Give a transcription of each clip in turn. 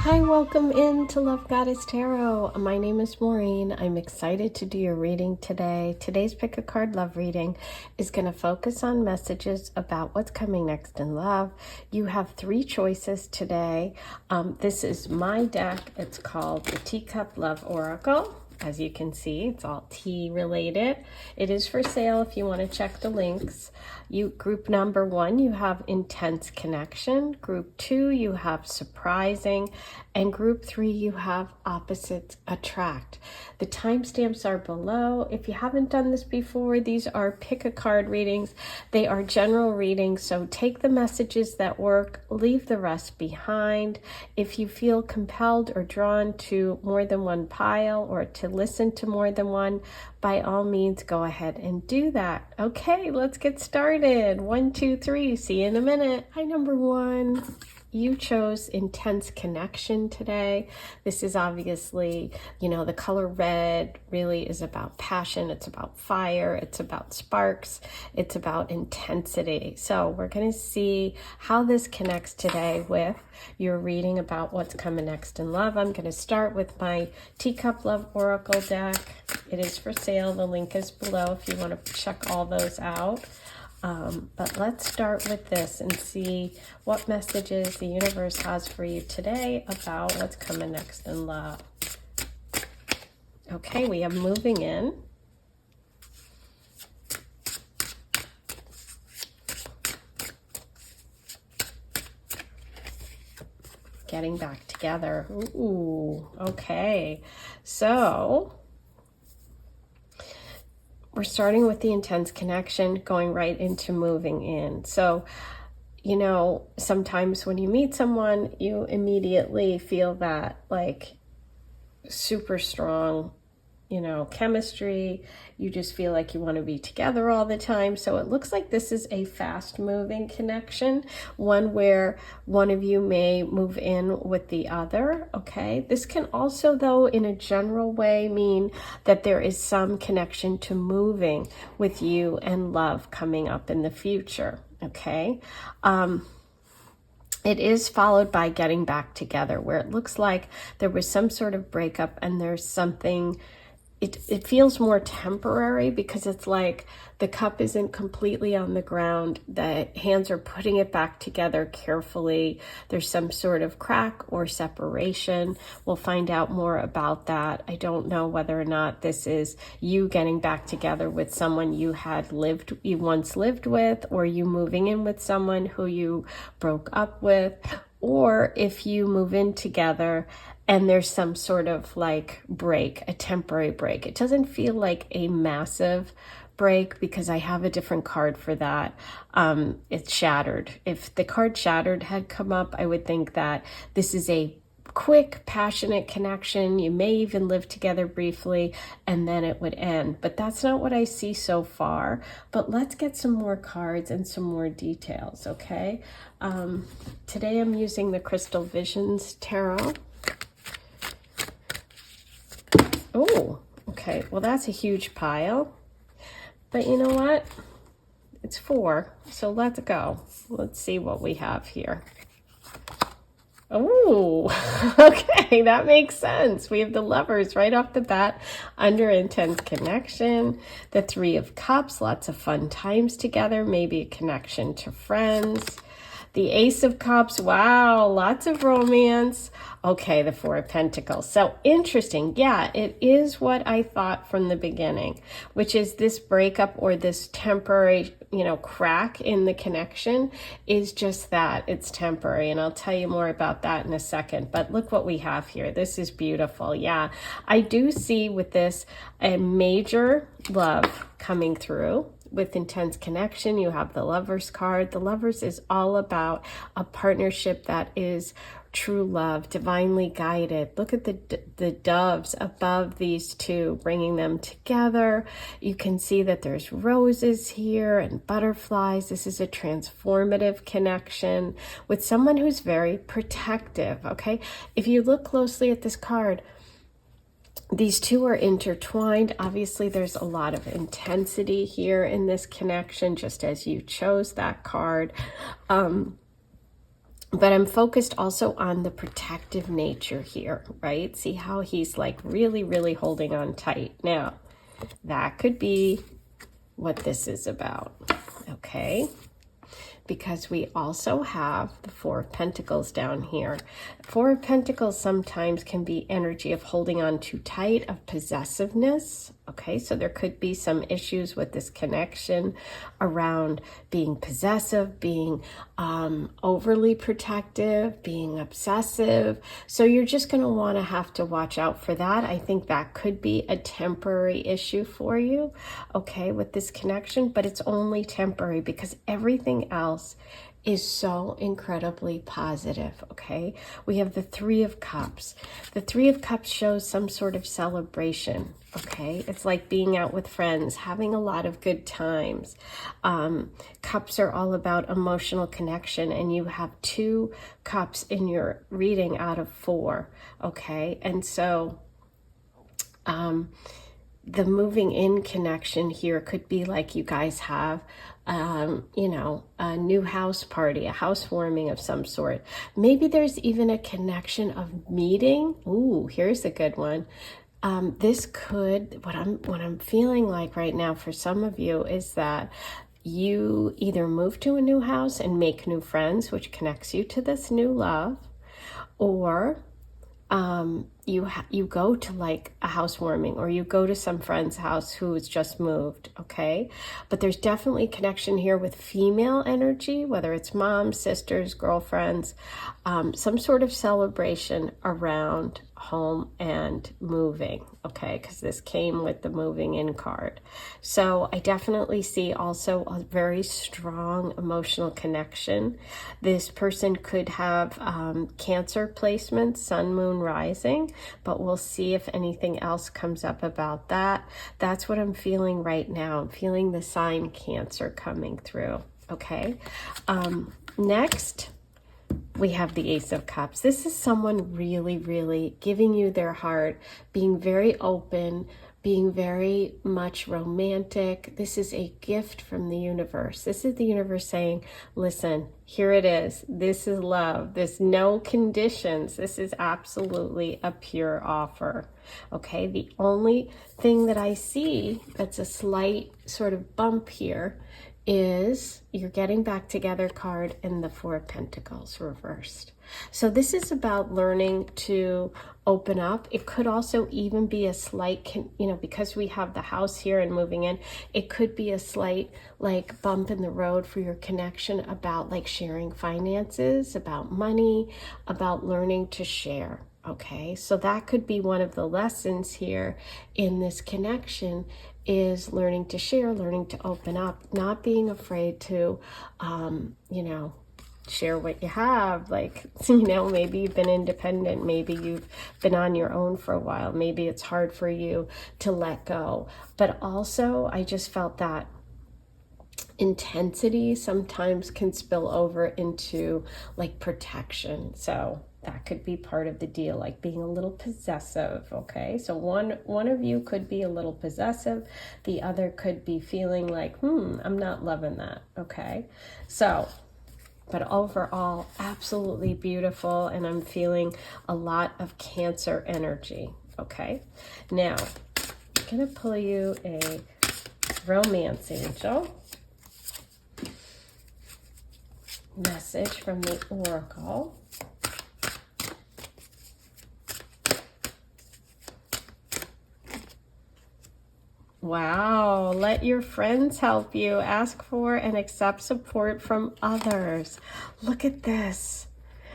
Hi, welcome into Love Goddess Tarot. My name is Maureen. I'm excited to do your reading today. Today's pick a card love reading is going to focus on messages about what's coming next in love. You have three choices today. This is my deck. It's called the Teacup Love Oracle. As you can see, it's all tea related. It is for sale if you want to check the links. Group number 1, you have intense connection. Group 2, you have surprising. And group 3, you have opposites attract. The timestamps are below. If you haven't done this before, these are pick a card readings. They are general readings, so take the messages that work, leave the rest behind. If you feel compelled or drawn to more than one pile or to listen to more than one, by all means, go ahead and do that. Okay, let's get started. 1, 2, 3. See you in a minute. Hi, number 1. You chose intense connection today. This is obviously, the color red really is about passion. It's about fire. It's about sparks. It's about intensity. So we're going to see how this connects today with your reading about what's coming next in love. I'm going to start with my Teacup Love Oracle deck. It is for sale. The link is below if you want to check all those out. But let's start with this and see what messages the universe has for you today about what's coming next in love. Okay, we have moving in. Getting back together. Ooh, okay. So we're starting with the intense connection, going right into moving in. So, sometimes when you meet someone, you immediately feel that super strong, chemistry. You just feel like you want to be together all the time. So it looks like this is a fast moving connection, one where one of you may move in with the other. Okay. This can also, though, in a general way mean that there is some connection to moving with you and love coming up in the future. Okay. It is followed by getting back together, where it looks like there was some sort of breakup and there's something. It feels more temporary because it's like the cup isn't completely on the ground. The hands are putting it back together carefully. There's some sort of crack or separation. We'll find out more about that. I don't know whether or not this is you getting back together with someone you once lived with, or you moving in with someone who you broke up with, or if you move in together and there's some sort of break, a temporary break. It doesn't feel like a massive break because I have a different card for that. It's shattered. If the card shattered had come up, I would think that this is a quick, passionate connection. You may even live together briefly and then it would end. But that's not what I see so far. But let's get some more cards and some more details, okay? Today I'm using the Crystal Visions Tarot. Oh, okay. Well, that's a huge pile. But you know what? It's 4. So let's go. Let's see what we have here. Oh, okay. That makes sense. We have the Lovers right off the bat under intense connection. The 3 of Cups, lots of fun times together. Maybe a connection to friends. The Ace of Cups, wow, lots of romance. Okay, the 4 of Pentacles. So interesting. Yeah, it is what I thought from the beginning, which is this breakup or this temporary, crack in the connection is just that. It's temporary. And I'll tell you more about that in a second. But look what we have here. This is beautiful. Yeah, I do see with this a major love coming through. With intense connection, you have the Lovers card. The Lovers is all about a partnership that is true love, divinely guided. Look at the doves above these two, bringing them together. You can see that there's roses here and butterflies. This is a transformative connection with someone who's very protective, okay? If you look closely at this card, these two are intertwined. Obviously, there's a lot of intensity here in this connection, just as you chose that card. But I'm focused also on the protective nature here, right? See how he's like really, really holding on tight. Now, that could be what this is about, okay? Because we also have the Four of Pentacles down here. Four of Pentacles sometimes can be energy of holding on too tight, of possessiveness. Okay, so there could be some issues with this connection around being possessive, being overly protective, being obsessive. So you're just going to want to have to watch out for that. I think that could be a temporary issue for you, okay, with this connection, but it's only temporary because everything else is so incredibly positive, okay? We have the Three of Cups. The Three of Cups shows some sort of celebration, okay? It's like being out with friends, having a lot of good times. Cups are all about emotional connection, and you have 2 cups in your reading out of 4, okay? And so the moving in connection here could be like you guys have you know, a new house party, a housewarming of some sort. Maybe there's even a connection of meeting. Ooh, here's a good one. This could, what I'm feeling like right now for some of you is that you either move to a new house and make new friends, which connects you to this new love, or you go to like a housewarming, or you go to some friend's house who has just moved, okay? But there's definitely a connection here with female energy, whether it's moms, sisters, girlfriends, some sort of celebration around home and moving, okay? Because this came with the moving in card. So I definitely see also a very strong emotional connection. This person could have Cancer placements, sun, moon, rising, but we'll see if anything else comes up about that. That's what I'm feeling right now. I'm feeling the sign Cancer coming through, okay? Next, we have the Ace of Cups. This is someone really, really giving you their heart, being very open, being very much romantic. This is a gift from the universe. This is the universe saying, listen, here it is. This is love. There's no conditions. This is absolutely a pure offer. Okay, the only thing that I see that's a slight sort of bump here is you're getting back together card and the Four of Pentacles reversed. So this is about learning to open up. It could also even be a slight, you know, because we have the house here and moving in, it could be a slight like bump in the road for your connection about like sharing finances, about money, about learning to share. Okay, so that could be one of the lessons here in this connection, is learning to share, learning to open up, not being afraid to, you know, share what you have. Like, you know, maybe you've been independent, maybe you've been on your own for a while, maybe it's hard for you to let go. But also, I just felt that intensity sometimes can spill over into like protection. So that could be part of the deal, like being a little possessive, okay? So one of you could be a little possessive, the other could be feeling like, I'm not loving that, okay? So, but overall, absolutely beautiful, and I'm feeling a lot of Cancer energy, okay? Now, I'm gonna pull you a romance angel. Message from the Oracle. Wow, let your friends help you. Ask for and accept support from others. Look at this.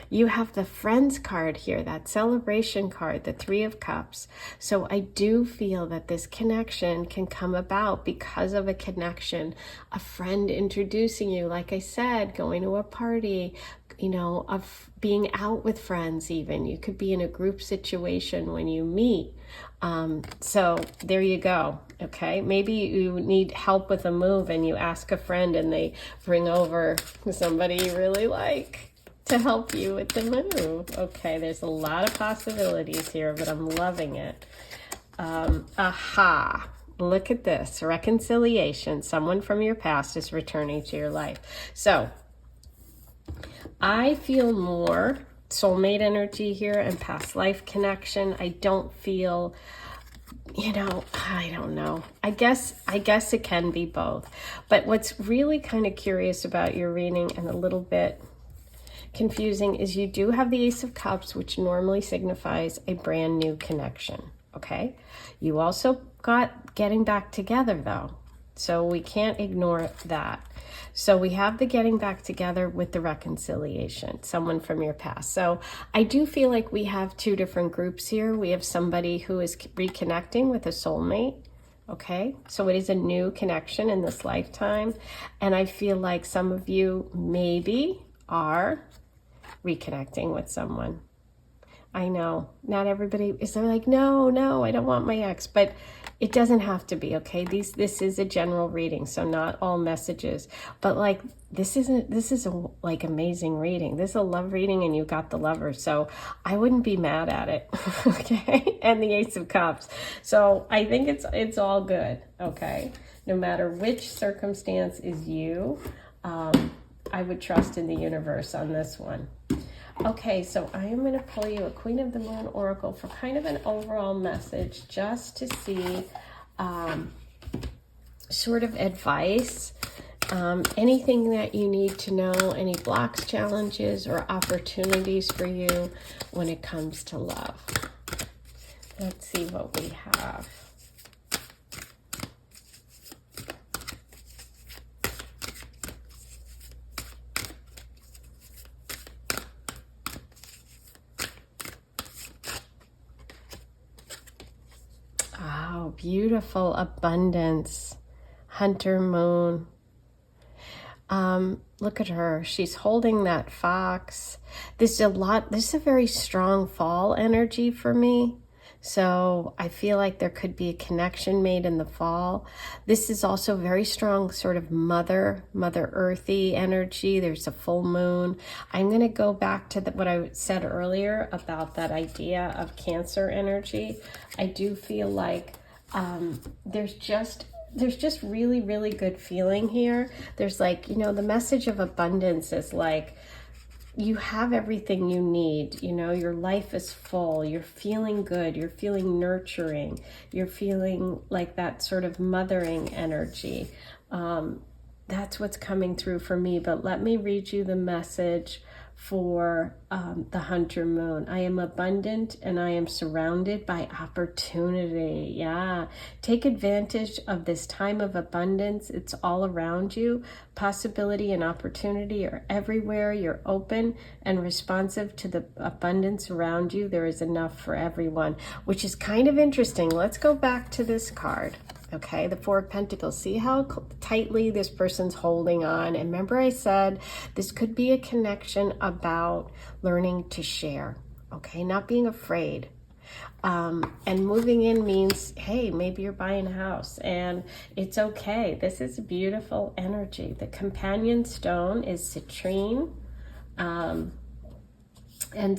You have the Friends card here, that celebration card, the Three of Cups. So I do feel that this connection can come about because of a connection, a friend introducing you, like I said, going to a party, you know, of being out with friends even. You could be in a group situation when you meet. So there you go. Okay, maybe you need help with a move and you ask a friend and they bring over somebody you really like to help you with the move. Okay, there's a lot of possibilities here, but I'm loving it. Aha. Look at this. Reconciliation. Someone from your past is returning to your life. So, I feel more soulmate energy here and past life connection. I don't feel, you know, I don't know. I guess it can be both. But what's really kind of curious about your reading and a little bit confusing is you do have the Ace of Cups, which normally signifies a brand new connection, okay? You also got getting back together though, so we can't ignore that. So we have the getting back together with the reconciliation, someone from your past. So I do feel like we have two different groups here. We have somebody who is reconnecting with a soulmate, okay? So it is a new connection in this lifetime. And I feel like some of you maybe are reconnecting with someone. I know not everybody is like, no, I don't want my ex, but it doesn't have to be, okay? This is a general reading, so not all messages, but like this is a like amazing reading. This is a love reading and you got the lover, so I wouldn't be mad at it. Okay? And the Ace of Cups. So I think it's all good, okay? No matter which circumstance is you, I would trust in the universe on this one. Okay, so I am going to pull you a Queen of the Moon Oracle for kind of an overall message, just to see sort of advice, anything that you need to know, any blocks, challenges, or opportunities for you when it comes to love. Let's see what we have. Oh, beautiful abundance. Hunter moon. Look at her. She's holding that fox. This is a very strong fall energy for me. So I feel like there could be a connection made in the fall. This is also very strong sort of mother earthy energy. There's a full moon. I'm going to go back to what I said earlier about that idea of Cancer energy. I do feel like there's just really, really good feeling here. There's like, you know, the message of abundance is like, you have everything you need, you know, your life is full, you're feeling good, you're feeling nurturing, you're feeling like that sort of mothering energy. That's what's coming through for me. But let me read you the message for the Hunter moon. I am abundant and I am surrounded by opportunity. Yeah, take advantage of this time of abundance. It's all around you. Possibility and opportunity are everywhere. You're open and responsive to the abundance around you. There is enough for everyone, which is kind of interesting. Let's go back to this card. Okay, the Four of Pentacles. See how tightly this person's holding on. And remember I said this could be a connection about learning to share. Okay, not being afraid. And moving in means, hey, maybe you're buying a house and it's okay. This is a beautiful energy. The companion stone is citrine. And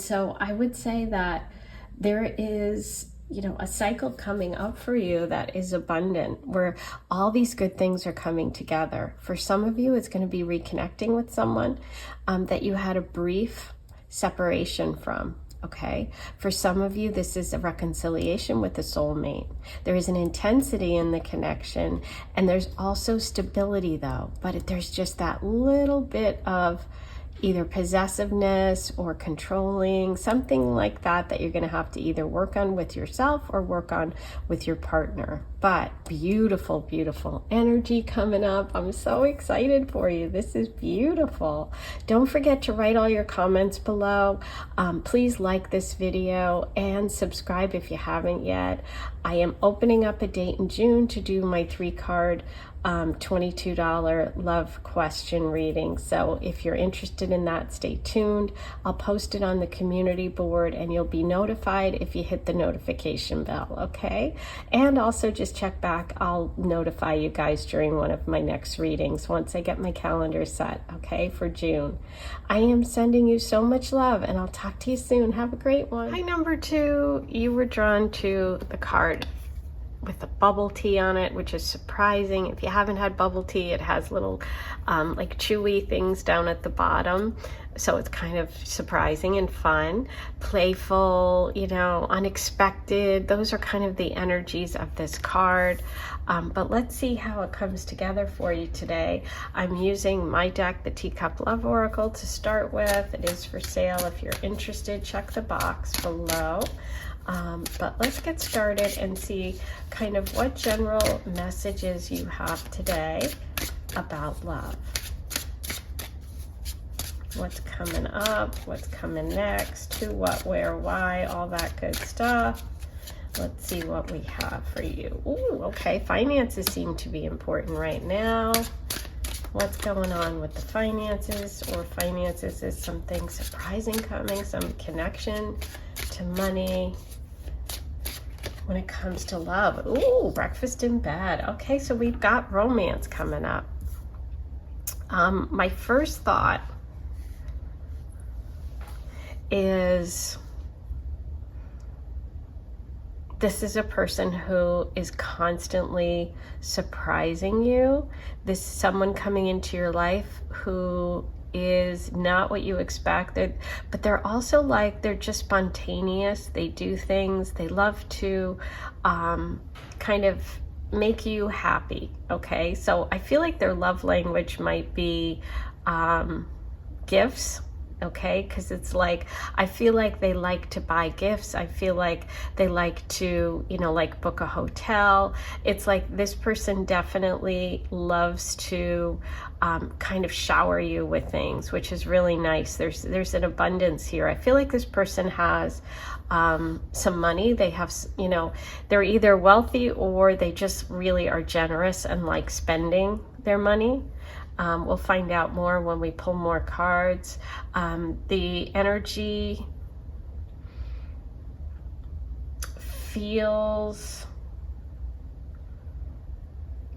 so I would say that there is, you know, a cycle coming up for you that is abundant, where all these good things are coming together. For some of you, it's going to be reconnecting with someone that you had a brief separation from. Okay. For some of you, this is a reconciliation with a soulmate. There is an intensity in the connection, and there's also stability though, but there's just that little bit of either possessiveness or controlling, something like that you're going to have to either work on with yourself or work on with your partner. But beautiful, beautiful energy coming up. I'm so excited for you. This is beautiful. Don't forget to write all your comments below. Please like this video and subscribe if you haven't yet. I am opening up a date in June to do my 3-card $22 love question reading. So if you're interested in that, stay tuned. I'll post it on the community board and you'll be notified if you hit the notification bell, okay? And also just check back. I'll notify you guys during one of my next readings once I get my calendar set, okay, for June. I am sending you so much love and I'll talk to you soon. Have a great one. Hi, number 2. You were drawn to the card with a bubble tea on it, which is surprising. If you haven't had bubble tea, it has little like chewy things down at the bottom. So it's kind of surprising and fun, playful, you know, unexpected. Those are kind of the energies of this card. But let's see how it comes together for you today. I'm using my deck, the Teacup Love Oracle, to start with. It is for sale. If you're interested, check the box below. But let's get started and see kind of what general messages you have today about love. What's coming up, what's coming next, who, what, where, why, all that good stuff. Let's see what we have for you. Ooh, okay, finances seem to be important right now. What's going on with the finances, or finances is something surprising coming, some connection to money. When it comes to love, ooh, breakfast in bed. Okay, so we've got romance coming up. My first thought is this is a person who is constantly surprising you. This is someone coming into your life who is not what you expected, but they're also like, they're just spontaneous. They do things. They love to kind of make you happy. Okay, so I feel like their love language might be gifts. Okay, because it's like, I feel like they like to buy gifts. I feel like they like to, you know, like book a hotel. It's like this person definitely loves to kind of shower you with things, which is really nice. There's an abundance here. I feel like this person has some money. They have, you know, they're either wealthy or they just really are generous and like spending their money. We'll find out more when we pull more cards. The energy feels,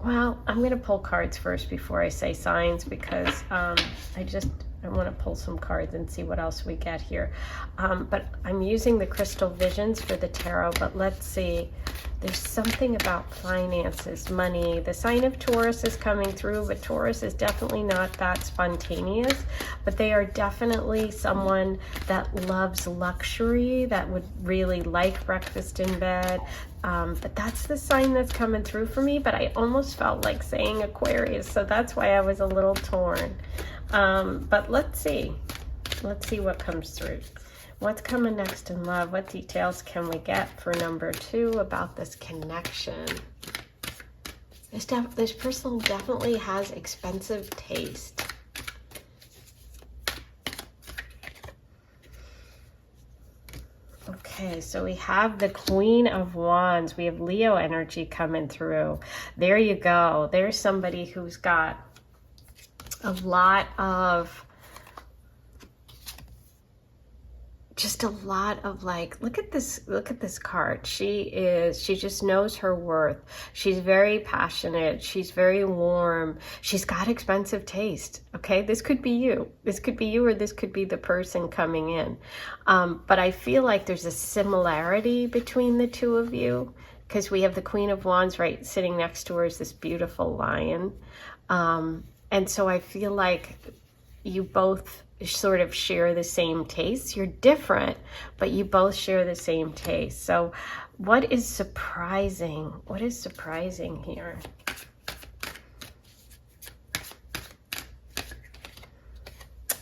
well, I'm going to pull cards first before I say signs, because I want to pull some cards and see what else we get here. But I'm using the crystal visions for the tarot, but let's see. There's something about finances, money. The sign of Taurus is coming through, but Taurus is definitely not that spontaneous, but they are definitely someone that loves luxury, that would really like breakfast in bed. But that's the sign that's coming through for me, but I almost felt like saying Aquarius, so that's why I was a little torn. But let's see what comes through. What's coming next in love? What details can we get for number 2 about this connection? This person definitely has expensive taste. Okay, so we have the Queen of Wands. We have Leo energy coming through. There you go. There's somebody who's got a lot of, just a lot of like, look at this card. She just knows her worth. She's very passionate. She's very warm. She's got expensive taste. Okay, this could be you. This could be you, or this could be the person coming in. But I feel like there's a similarity between the two of you, because we have the Queen of Wands right sitting next to her is this beautiful lion. And so I feel like you both sort of share the same taste. You're different, but you both share the same taste. So what is surprising? What is surprising here?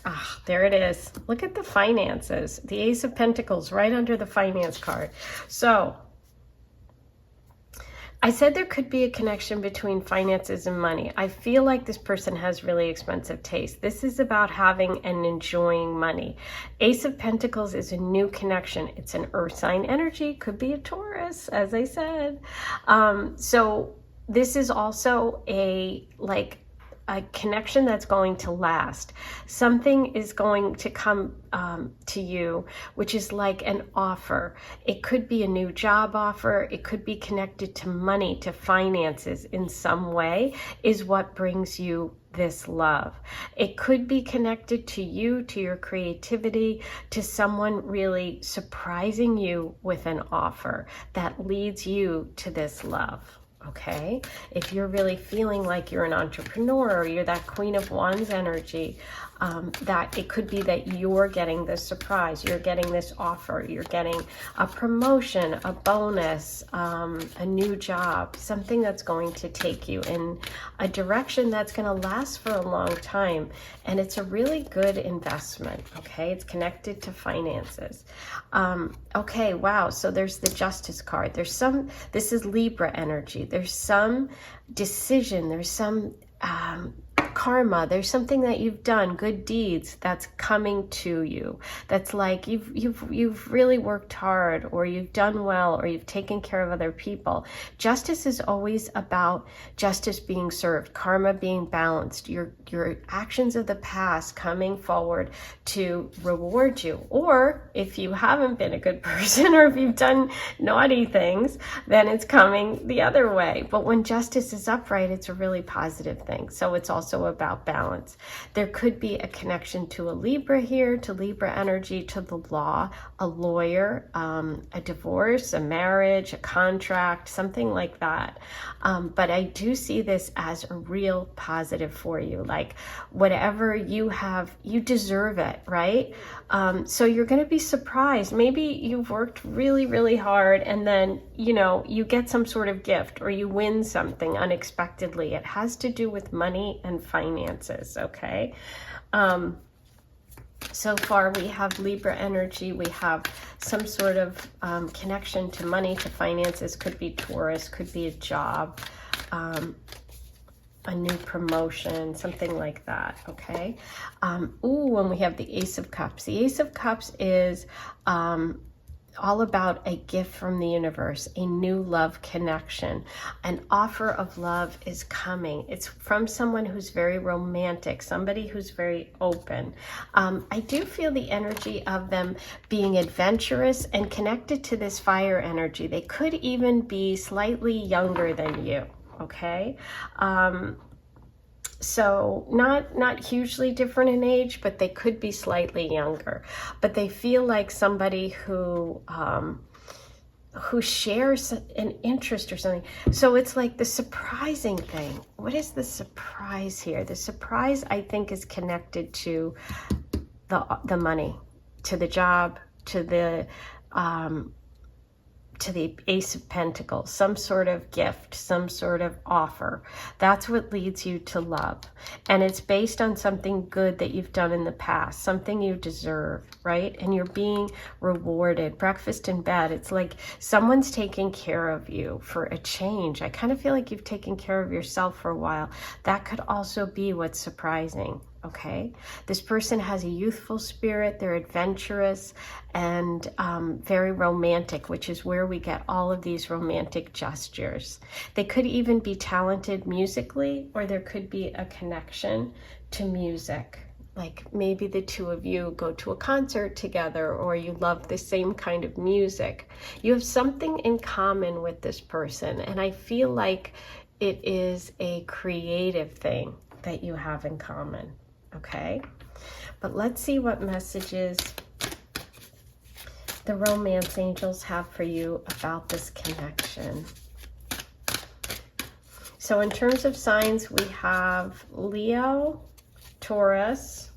Ah, there it is. Look at the finances. The Ace of Pentacles right under the finance card. So I said there could be a connection between finances and money. I feel like this person has really expensive taste. This is about having and enjoying money. Ace of Pentacles is a new connection. It's an earth sign energy. Could be a Taurus, as I said. So this is also a, like, a connection that's going to last. Something is going to come to you, which is like an offer. It could be a new job offer. It could be connected to money, to finances in some way, is what brings you this love. It could be connected to you, to your creativity, to someone really surprising you with an offer that leads you to this love. Okay, if you're really feeling like you're an entrepreneur or you're that Queen of Wands energy, that it could be that you're getting this surprise, you're getting this offer, you're getting a promotion, a bonus, a new job, something that's going to take you in a direction that's going to last for a long time. And it's a really good investment. Okay, it's connected to finances. Okay, wow. So there's the Justice card. This is Libra energy. There's some decision, there's some karma, there's something that you've done, good deeds, that's coming to you. That's like you've really worked hard, or you've done well, or you've taken care of other people. Justice is always about justice being served, karma being balanced, your actions of the past coming forward to reward you. Or if you haven't been a good person, or if you've done naughty things, then it's coming the other way. But when justice is upright, it's a really positive thing. So it's also about balance. There could be a connection to a Libra here, to Libra energy, to the law, a lawyer, a divorce, a marriage, a contract, something like that. But I do see this as a real positive for you. Like whatever you have, you deserve it, right? So you're going to be surprised. Maybe you've worked really, really hard, and then, you get some sort of gift, or you win something unexpectedly. It has to do with money and finances, okay? So far we have Libra energy. We have some sort of connection to money, to finances. Could be Taurus, could be a job, a new promotion, something like that, okay? And we have the Ace of Cups. The Ace of Cups is all about a gift from the universe, a new love connection. An offer of love is coming. It's from someone who's very romantic, somebody who's very open. I do feel the energy of them being adventurous and connected to this fire energy. They could even be slightly younger than you, okay? So not hugely different in age, but they could be slightly younger. But they feel like somebody who shares an interest or something. So it's like the surprising thing. What is the surprise here? The surprise, I think, is connected to the money, to the job, to the Ace of Pentacles, some sort of gift, some sort of offer. That's what leads you to love. And it's based on something good that you've done in the past, something you deserve, right? And you're being rewarded. Breakfast in bed. It's like someone's taking care of you for a change. I kind of feel like you've taken care of yourself for a while. That could also be what's surprising. Okay, this person has a youthful spirit. They're adventurous and very romantic, which is where we get all of these romantic gestures. They could even be talented musically, or there could be a connection to music. Like maybe the two of you go to a concert together, or you love the same kind of music. You have something in common with this person, and I feel like it is a creative thing that you have in common. Okay, but let's see what messages the romance angels have for you about this connection. So in terms of signs, we have Leo, Taurus,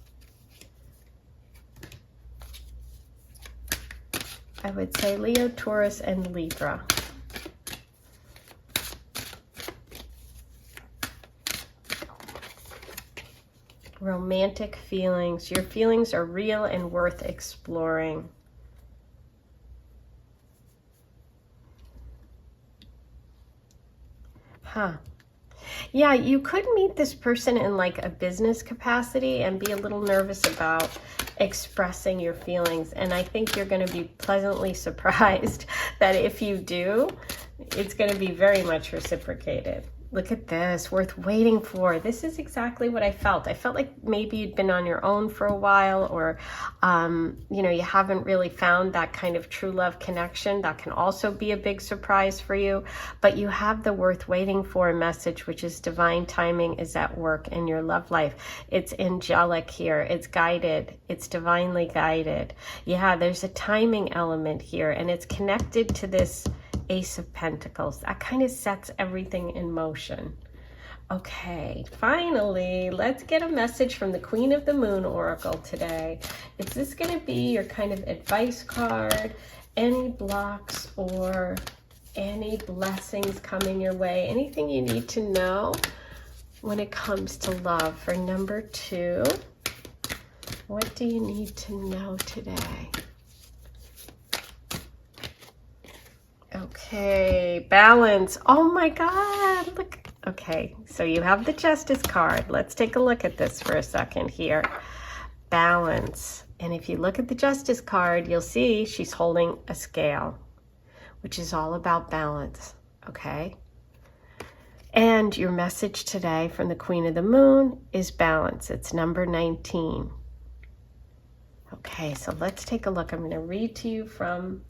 I would say Leo, Taurus, and Libra. Romantic feelings. Your feelings are real and worth exploring. Yeah, you could meet this person in like a business capacity and be a little nervous about expressing your feelings. And I think you're going to be pleasantly surprised that if you do, it's going to be very much reciprocated. Look at this, worth waiting for. This is exactly what I felt. I felt like maybe you'd been on your own for a while, or, you know, you haven't really found that kind of true love connection. That can also be a big surprise for you. But you have the worth waiting for message, which is divine timing is at work in your love life. It's angelic here. It's guided. It's divinely guided. Yeah, there's a timing element here, and it's connected to this Ace of Pentacles. That kind of sets everything in motion. Okay, finally, let's get a message from the Queen of the Moon Oracle today. Is this going to be your kind of advice card? Any blocks or any blessings coming your way? Anything you need to know when it comes to love? For number 2, what do you need to know today? Okay, balance. Oh my God, look. Okay, so you have the Justice card. Let's take a look at this for a second here. Balance. And if you look at the Justice card, you'll see she's holding a scale, which is all about balance, okay? And your message today from the Queen of the Moon is balance. It's number 19. Okay, so let's take a look. I'm going to read to you from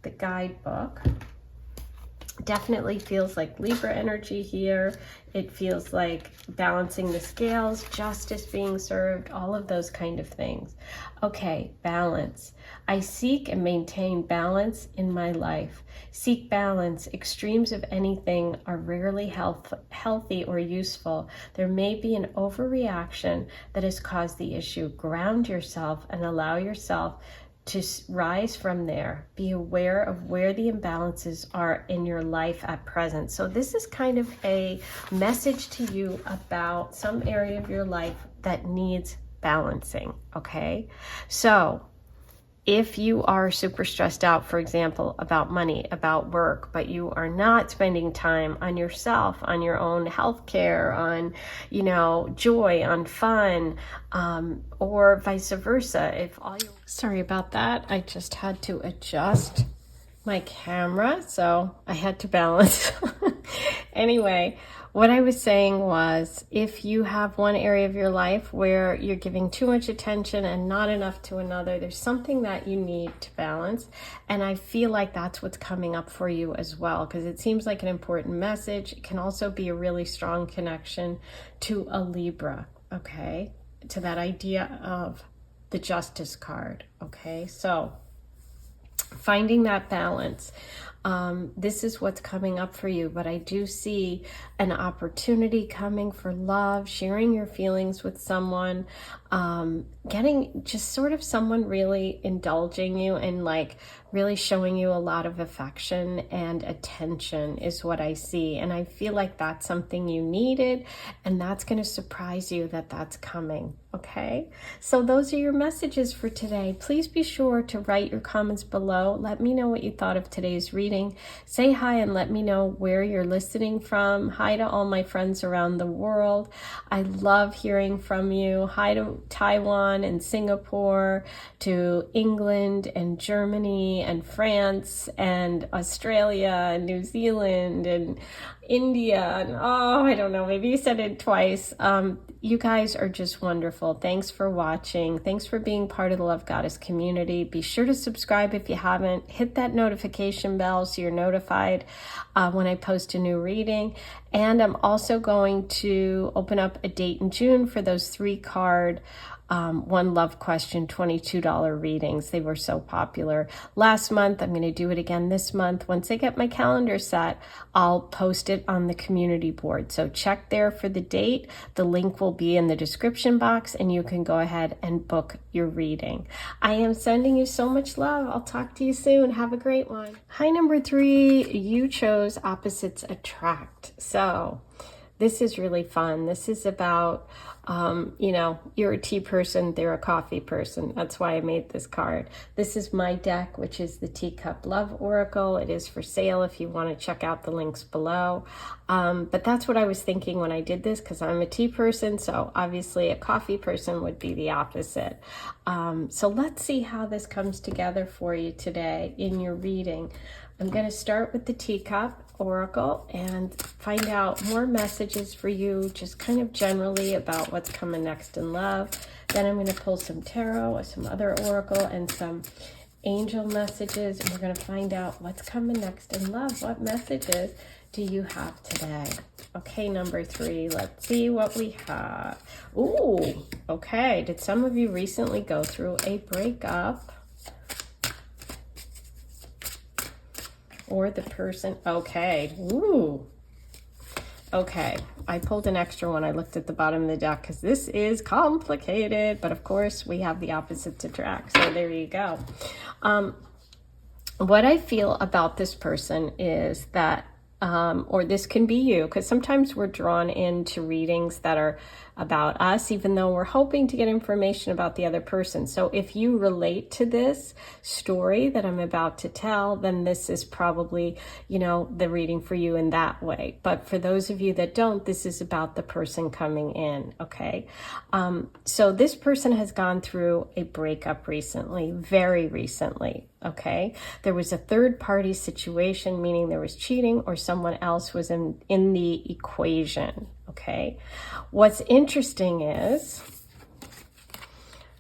the guidebook. Definitely feels like Libra energy here. It feels like balancing the scales, justice being served, all of those kind of things. Okay, balance. I seek and maintain balance in my life. Seek balance. Extremes of anything are rarely healthy or useful. There may be an overreaction that has caused the issue. Ground yourself and allow yourself to rise from there. Be aware of where the imbalances are in your life at present. So this is kind of a message to you about some area of your life that needs balancing, okay? So if you are super stressed out, for example, about money, about work, but you are not spending time on yourself, on your own health care, on, you know, joy, on fun, or vice versa. If all you... Sorry about that. I just had to adjust my camera, so I had to balance. Anyway, what I was saying was, if you have one area of your life where you're giving too much attention and not enough to another, there's something that you need to balance. And I feel like that's what's coming up for you as well, because it seems like an important message. It can also be a really strong connection to a Libra, okay? To that idea of the Justice card, okay? So finding that balance. This is what's coming up for you, but I do see an opportunity coming for love, sharing your feelings with someone, getting just sort of someone really indulging you and like really showing you a lot of affection and attention is what I see. And I feel like that's something you needed, and that's going to surprise you that that's coming. Okay, so those are your messages for today. Please be sure to write your comments below. Let me know what you thought of today's reading. Say hi and let me know where you're listening from. Hi to all my friends around the world. I love hearing from you. Hi to Taiwan and Singapore, to England and Germany and France and Australia and New Zealand and India and I don't know, maybe you said it twice. You guys are just wonderful. Thanks for watching. Thanks for being part of the Love Goddess community. Be sure to subscribe if you haven't. Hit that notification bell so you're notified when I post a new reading. And I'm also going to open up a date in June for those 3-card One Love Question $22 readings. They were so popular last month. I'm going to do it again this month. Once I get my calendar set, I'll post it on the community board. So check there for the date. The link will be in the description box, and you can go ahead and book your reading. I am sending you so much love. I'll talk to you soon. Have a great one. Hi, number 3. You chose opposites attract. So this is really fun. This is about, you know, you're a tea person, they're a coffee person. That's why I made this card. This is my deck, which is the Teacup Love Oracle. It is for sale if you want to check out the links below. But that's what I was thinking when I did this, because I'm a tea person, so obviously a coffee person would be the opposite. So let's see how this comes together for you today in your reading. I'm going to start with the teacup, oracle and find out more messages for you, just kind of generally about what's coming next in love. Then I'm going to pull some tarot, some other oracle, and some angel messages, and we're going to find out what's coming next in love. What messages do you have today? Okay, number 3, let's see what we have. Ooh, okay. Did some of you recently go through a breakup? Or the person, okay, ooh. Okay, I pulled an extra one. I looked at the bottom of the deck because this is complicated, but of course we have the opposites attract, so there you go. What I feel about this person is that, or this can be you, because sometimes we're drawn into readings that are about us, even though we're hoping to get information about the other person. So if you relate to this story that I'm about to tell, then this is probably, you know, the reading for you in that way. But for those of you that don't, this is about the person coming in, okay? So this person has gone through a breakup recently, very recently, okay? There was a third-party situation, meaning there was cheating or someone else was in the equation, okay? What's interesting is,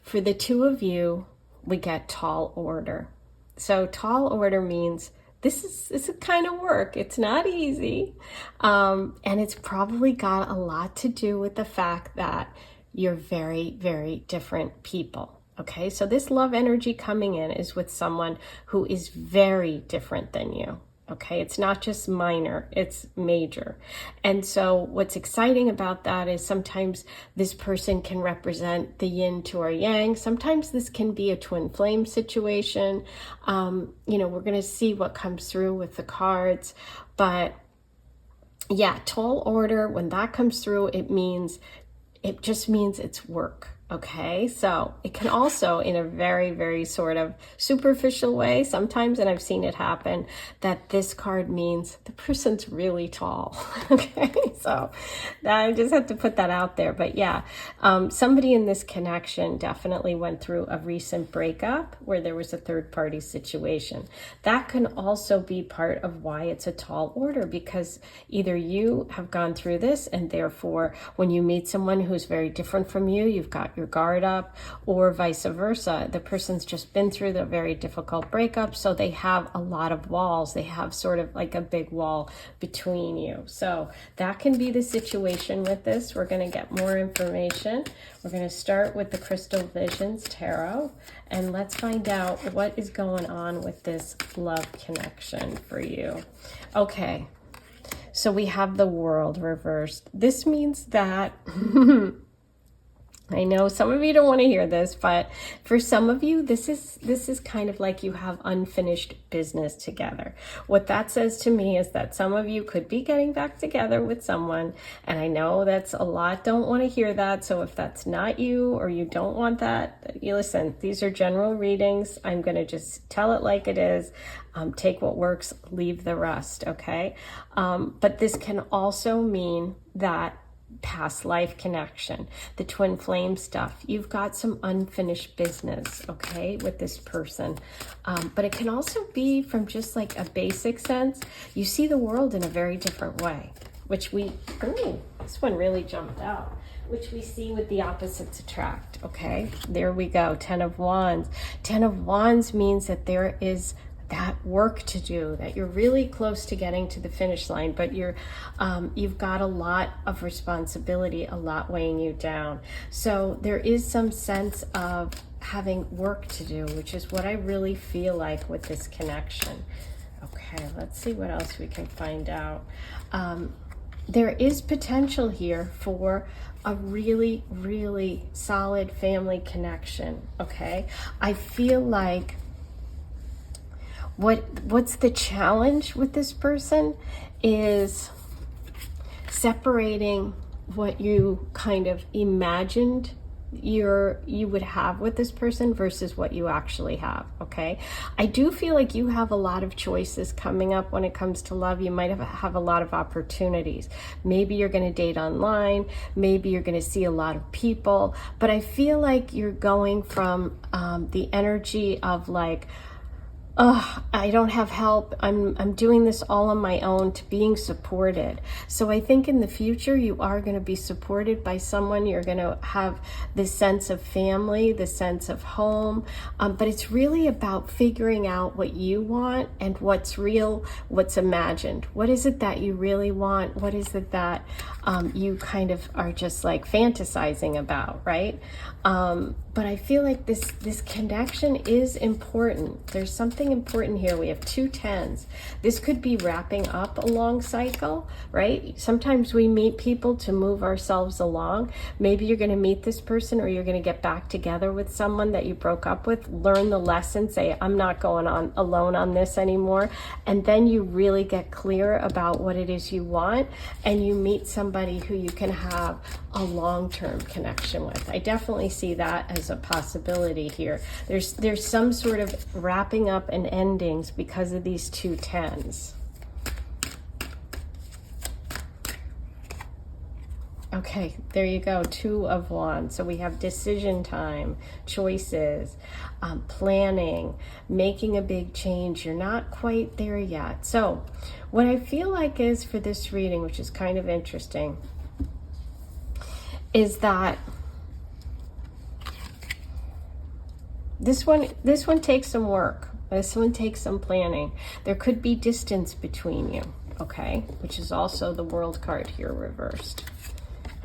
for the two of you, we get tall order. So tall order means this is kind of work. It's not easy. And it's probably got a lot to do with the fact that you're very, very different people. Okay, so this love energy coming in is with someone who is very different than you. Okay, it's not just minor, it's major. And so what's exciting about that is sometimes this person can represent the yin to our yang. Sometimes this can be a twin flame situation. You know, we're going to see what comes through with the cards. But yeah, tall order, when that comes through, it just means it's work. Okay, so it can also, in a very, very sort of superficial way sometimes, and I've seen it happen, that this card means the person's really tall. Okay, so I just have to put that out there. But yeah, somebody in this connection definitely went through a recent breakup where there was a third-party situation. That can also be part of why it's a tall order, because either you have gone through this and therefore when you meet someone who's very different from you, you've got your guard up, or vice versa. The person's just been through the very difficult breakup, so they have a lot of walls. They have sort of like a big wall between you. So that can be the situation with this. We're going to get more information. We're going to start with the Crystal Visions Tarot, and let's find out what is going on with this love connection for you. Okay, so we have the World reversed. This means that I know some of you don't want to hear this, but for some of you, this is kind of like you have unfinished business together. What that says to me is that some of you could be getting back together with someone, and I know that's a lot don't want to hear that. So if that's not you, or you don't want that, you listen, these are general readings. I'm going to just tell it like it is. Take what works, leave the rest, okay? But this can also mean that past life connection, the twin flame stuff, you've got some unfinished business, okay, with this person. But it can also be from just like a basic sense. You see the world in a very different way, which this one really jumped out, which we see with the opposites attract, okay? There we go, 10 of Wands. 10 of Wands means that there is that work to do, that you're really close to getting to the finish line, but you've got a lot of responsibility, a lot weighing you down. So there is some sense of having work to do, which is what I really feel like with this connection. Okay, let's see what else we can find out. There is potential here for a really, really solid family connection, okay? I feel like what's the challenge with this person is separating what you kind of imagined you would have with this person versus what you actually have, okay? I do feel like you have a lot of choices coming up when it comes to love. You might have a lot of opportunities. Maybe you're going to date online. Maybe you're going to see a lot of people. But I feel like you're going from the energy of like, I don't have help. I'm doing this all on my own, to being supported. So I think in the future you are going to be supported by someone. You're going to have this sense of family, the sense of home. But it's really about figuring out what you want and what's real, what's imagined. What is it that you really want? What is it that you kind of are just like fantasizing about, right? But I feel like this connection is important. There's something important here. We have 2 10s. This could be wrapping up a long cycle, right? Sometimes we meet people to move ourselves along. Maybe you're going to meet this person, or you're going to get back together with someone that you broke up with, learn the lesson, say, I'm not going on alone on this anymore. And then you really get clear about what it is you want, and you meet somebody who you can have a long-term connection with. I definitely see that as a possibility here. There's some sort of wrapping up and endings because of these 2 10s. Okay, there you go, 2 of Wands. So we have decision time, choices, planning, making a big change. You're not quite there yet. So what I feel like is for this reading, which is kind of interesting, is that this one takes some work. This one takes some planning. There could be distance between you, okay? Which is also the World card here reversed.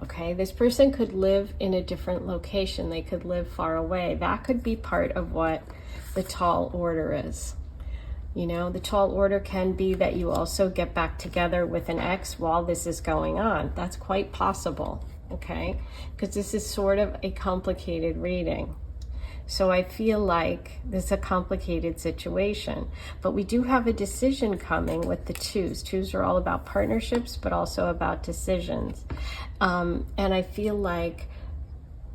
Okay, this person could live in a different location. They could live far away. That could be part of what the tall order is. You know, the tall order can be that you also get back together with an ex while this is going on. That's quite possible, okay? Because this is sort of a complicated reading. So I feel like this is a complicated situation, but we do have a decision coming with the 2s. 2s are all about partnerships, but also about decisions. And I feel like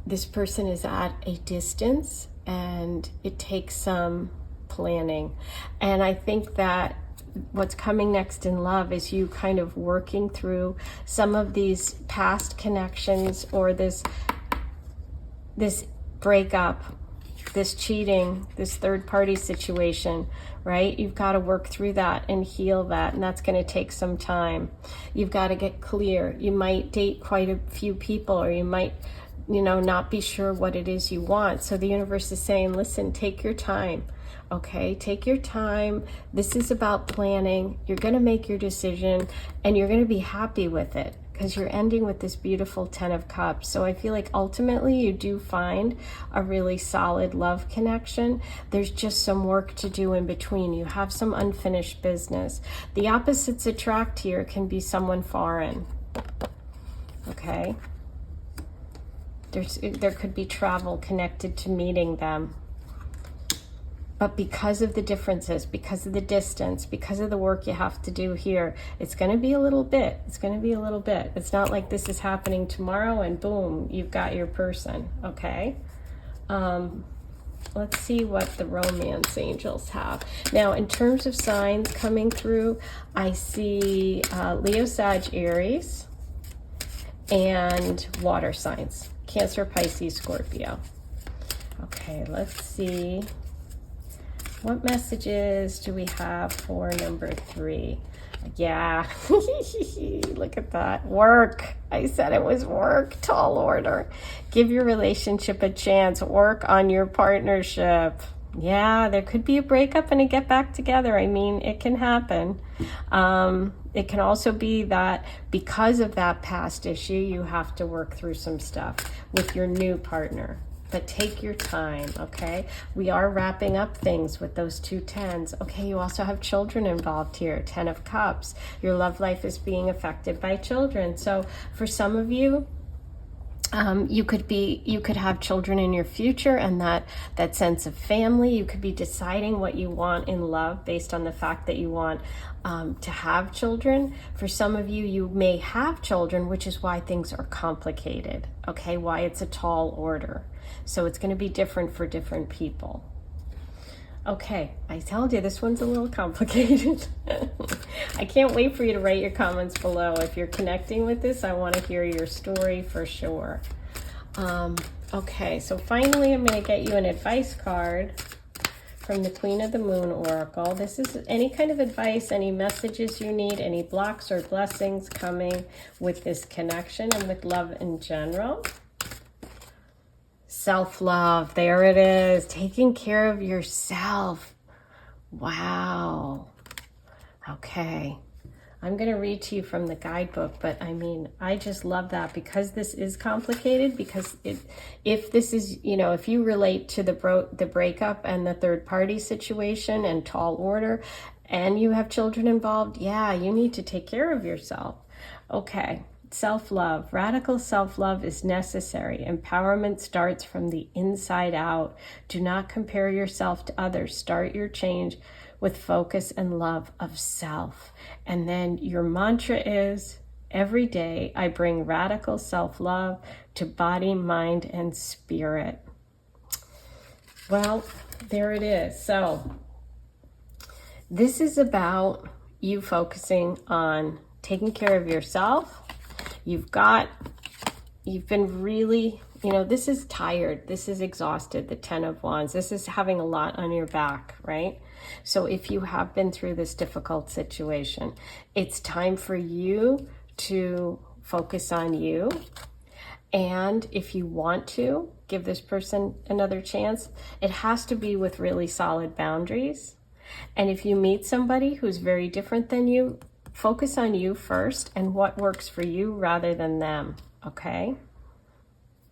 this person is at a distance, and it takes some planning. And I think that what's coming next in love is you kind of working through some of these past connections, or this breakup, this cheating, this third-party situation, right? You've got to work through that and heal that, and that's going to take some time. You've got to get clear. You might date quite a few people, or you might, you know, not be sure what it is you want. So the universe is saying, listen, take your time, okay? Take your time. This is about planning. You're going to make your decision, and you're going to be happy with it, because you're ending with this beautiful 10 of Cups. So I feel like ultimately you do find a really solid love connection. There's just some work to do in between. You have some unfinished business. The opposites attract here can be someone foreign, okay? There could be travel connected to meeting them. But because of the differences, because of the distance, because of the work you have to do here, it's going to be a little bit. It's going to be a little bit. It's not like this is happening tomorrow and boom, you've got your person, okay? Let's see what the romance angels have. Now, in terms of signs coming through, I see Leo, Sag, Aries, and water signs. Cancer, Pisces, Scorpio. Okay, let's see. What messages do we have for number 3? Yeah, look at that. Work. I said it was work. Tall order. Give your relationship a chance. Work on your partnership. Yeah, there could be a breakup and a get back together. I mean, it can happen. It can also be that because of that past issue, you have to work through some stuff with your new partner. But take your time, okay? We are wrapping up things with those 2 10s. Okay, you also have children involved here, 10 of Cups. Your love life is being affected by children. So for some of you, you could have children in your future, and that sense of family. You could be deciding what you want in love based on the fact that you want to have children. For some of you, you may have children, which is why things are complicated, okay? Why it's a tall order. So it's going to be different for different people. Okay, I told you this one's a little complicated. I can't wait for you to write your comments below. If you're connecting with this, I want to hear your story for sure. Okay, so finally I'm going to get you an advice card from the Queen of the Moon Oracle. This is any kind of advice, any messages you need, any blocks or blessings coming with this connection and with love in general. Self-love, there it is. Taking care of yourself. Wow. Okay. I'm going to read to you from the guidebook, but I mean, I just love that because this is complicated, because if this is, you know, if you relate to the breakup and the third party situation and tall order, and you have children involved, yeah, you need to take care of yourself. Okay. Self-love. Radical self-love is necessary. Empowerment starts from the inside out. Do not compare yourself to others. Start your change with focus and love of self. And then your mantra is, every day I bring radical self-love to body, mind, and spirit. Well, there it is. So this is about you focusing on taking care of yourself. You've been really, you know, this is tired. This is exhausted, the 10 of Wands. This is having a lot on your back, right? So if you have been through this difficult situation, it's time for you to focus on you. And if you want to give this person another chance, it has to be with really solid boundaries. And if you meet somebody who's very different than you, focus on you first and what works for you rather than them, okay?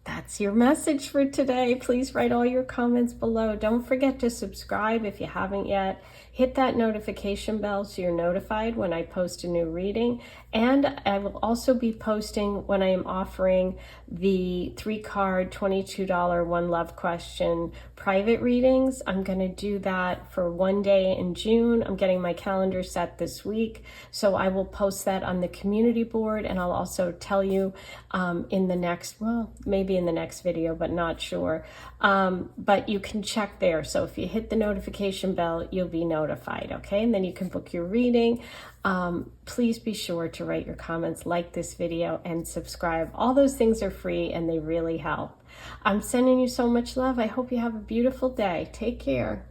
That's your message for today. Please write all your comments below. Don't forget to subscribe if you haven't yet. Hit that notification bell so you're notified when I post a new reading. And I will also be posting when I am offering the 3-card, $22 One Love Question private readings. I'm going to do that for one day in June. I'm getting my calendar set this week. So I will post that on the community board, and I'll also tell you in the next, well, maybe in the next video, but not sure. But you can check there. So if you hit the notification bell, you'll be notified, okay? And then you can book your reading. Please be sure to write your comments, like this video, and subscribe. All those things are free and they really help. I'm sending you so much love. I hope you have a beautiful day. Take care.